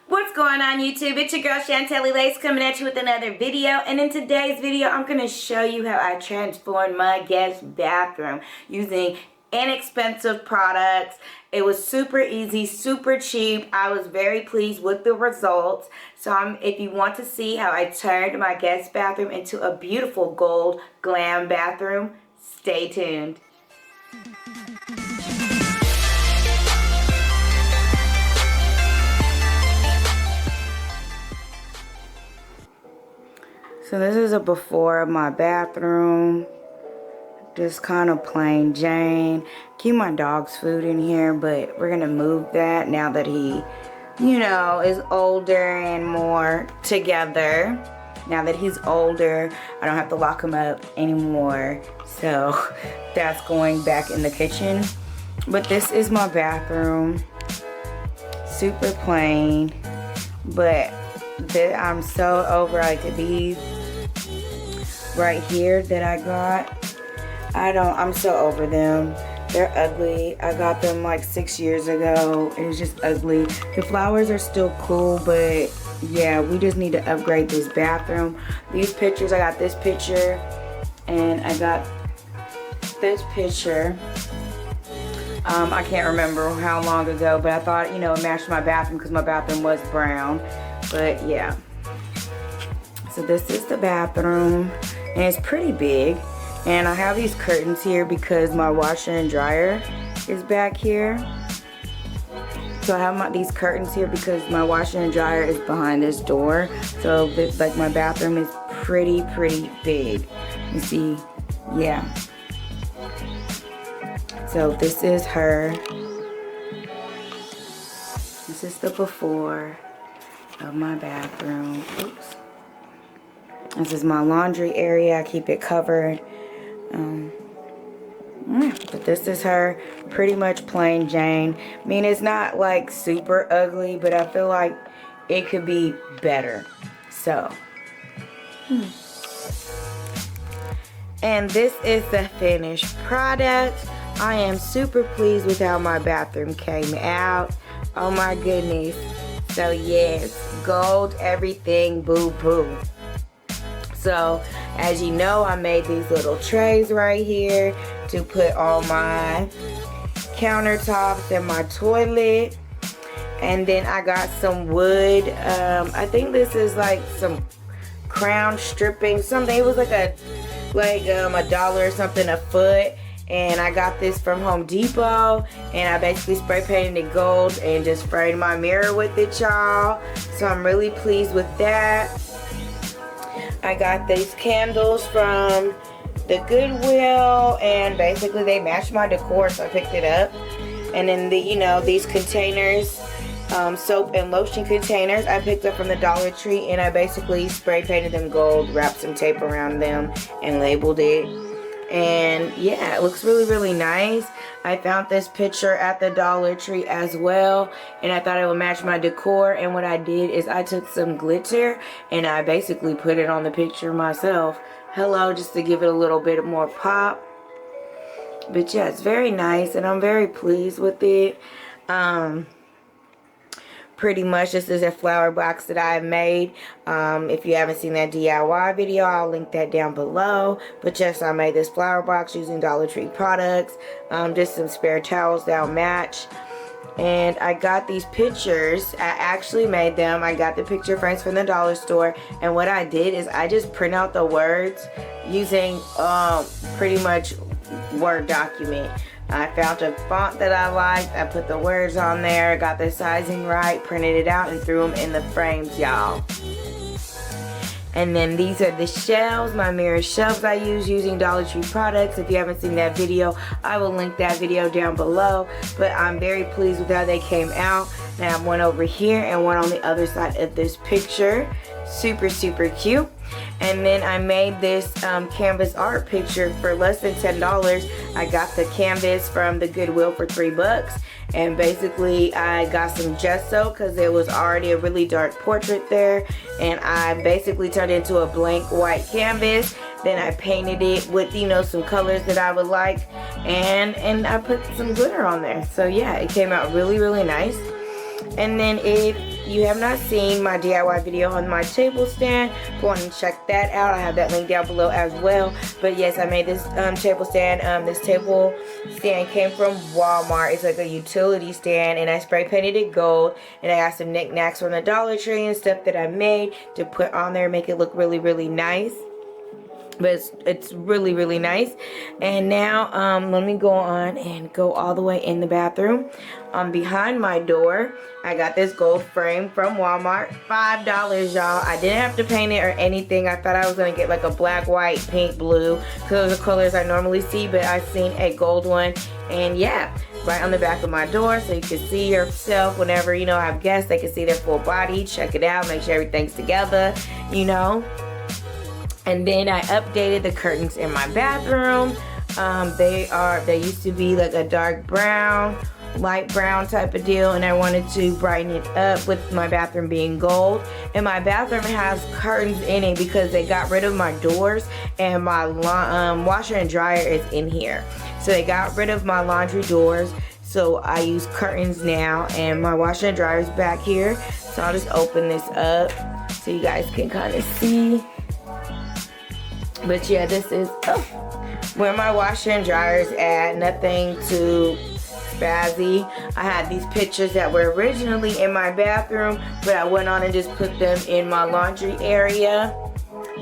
What's going on YouTube? It's your girl Shantelle Lace coming at you with another video, and in today's video I'm going to show you how I transformed my guest bathroom using inexpensive products. It was super easy, super cheap. I was very pleased with the results. So if you want to see how I turned my guest bathroom into a beautiful gold glam bathroom, stay tuned. So this is a before of my bathroom. Just kind of plain Jane. Keep my dog's food in here, but we're gonna move that now that he, you know, is older and more together. Now that he's older, I don't have to lock him up anymore. So that's going back in the kitchen. But this is my bathroom. Super plain. But I'm so over like these right here that I got. I'm so over them. They're ugly. I got them like 6 years ago. It was just ugly. The flowers are still cool, but yeah, we just need to upgrade this bathroom. These pictures, I got this picture and I got this picture. I can't remember how long ago, but I thought, you know, it matched my bathroom because my bathroom was brown. But yeah. So this is the bathroom. And it's pretty big, and I have these curtains here because my washer and dryer is back here. So I have these curtains here because my washer and dryer is behind this door. So this, like, my bathroom is pretty big. You see, yeah. So this is her. This is the before of my bathroom. Oops. This is my laundry area. I keep it covered. But this is her. Pretty much plain Jane. I mean, it's not like super ugly, but I feel like it could be better. So. And this is the finished product. I am super pleased with how my bathroom came out. Oh my goodness. So yes, gold everything, boo boo. So, as you know, I made these little trays right here to put all my countertops and my toilet. And then I got some wood. I think this is like some crown stripping, something. It was like a $1 or something a foot. And I got this from Home Depot. And I basically spray painted it gold and just sprayed my mirror with it, y'all. So I'm really pleased with that. I got these candles from the Goodwill, and basically they matched my decor, so I picked it up. And then these containers, soap and lotion containers, I picked up from the Dollar Tree, and I basically spray painted them gold, wrapped some tape around them, and labeled it. And yeah, it looks really nice. I found this picture at the Dollar Tree as well, and I thought it would match my decor. And what I did is I took some glitter and I basically put it on the picture myself. Hello, just to give it a little bit more pop. But yeah, it's very nice and I'm very pleased with it. Pretty much this is a flower box that I made. If you haven't seen that DIY video, I'll link that down below. But yes, I made this flower box using Dollar Tree products. Just some spare towels that'll match. And I got these pictures. I actually made them. I got the picture frames from the dollar store. And what I did is I just print out the words using pretty much Word document. I found a font that I liked. I put the words on there, got the sizing right, printed it out, and threw them in the frames, y'all. And then these are the shelves, my mirror shelves I use using Dollar Tree products. If you haven't seen that video, I will link that video down below. But I'm very pleased with how they came out. And I have one over here and one on the other side of this picture. Super cute. And then I made this canvas art picture for less than $10. I got the canvas from the Goodwill for $3. And basically I got some gesso because there was already a really dark portrait there. And I basically turned it into a blank white canvas. Then I painted it with, you know, some colors that I would like. And I put some glitter on there. So yeah, it came out really nice. And then you have not seen my DIY video on my table stand, go on and check that out. I have that link down below as well. But yes, I made this table stand. This table stand came from Walmart. It's like a utility stand, and I spray painted it gold, and I got some knickknacks from the Dollar Tree and stuff that I made to put on there, make it look really, really nice. But it's really, really nice. And now let me go on and go all the way in the bathroom. Behind my door, I got this gold frame from Walmart, $5, y'all. I didn't have to paint it or anything. I thought I was gonna get like a black, white, pink, blue, because those are colors I normally see, but I seen a gold one, and yeah, right on the back of my door, so you can see yourself whenever, you know, I have guests, they can see their full body, check it out, make sure everything's together, you know. And then I updated the curtains in my bathroom. They used to be like a dark brown, light brown type of deal, and I wanted to brighten it up with my bathroom being gold. And my bathroom has curtains in it because they got rid of my doors, and my washer and dryer is in here. So they got rid of my laundry doors, so I use curtains now, and my washer and dryer is back here. So I'll just open this up so you guys can kind of see. But yeah, this is where my washer and dryer is at. Nothing too spazzy. I had these pictures that were originally in my bathroom, but I went on and just put them in my laundry area.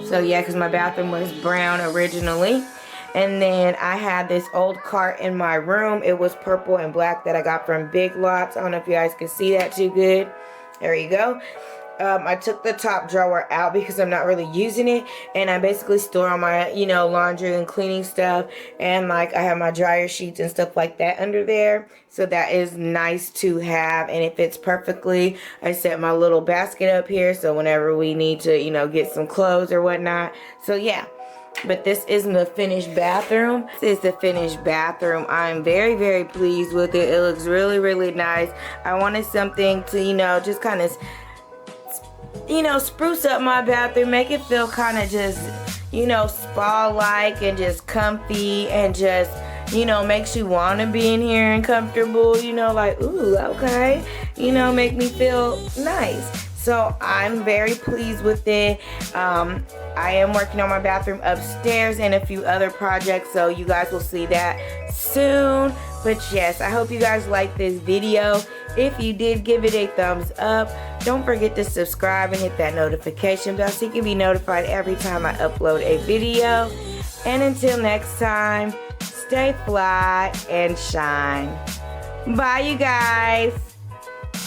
So yeah, because my bathroom was brown originally. And then I had this old cart in my room. It was purple and black that I got from Big Lots. I don't know if you guys can see that too good. There you go. I took the top drawer out because I'm not really using it, and I basically store all my, you know, laundry and cleaning stuff, and like I have my dryer sheets and stuff like that under there, so that is nice to have, and it fits perfectly. I set my little basket up here, so whenever we need to, you know, get some clothes or whatnot. So yeah. But this isn't the finished bathroom. This is the finished bathroom. I'm very, very pleased with it. It looks really, really nice. I wanted something to, you know, just kind of, you know, spruce up my bathroom, make it feel kind of just, you know, spa-like and just comfy, and just, you know, makes you want to be in here and comfortable, you know, like, ooh, okay, you know, make me feel nice. So I'm very pleased with it. I am working on my bathroom upstairs and a few other projects, so you guys will see that soon. But yes, I hope you guys liked this video. If you did, give it a thumbs up. Don't forget to subscribe and hit that notification bell so you can be notified every time I upload a video. And until next time, stay fly and shine. Bye, you guys.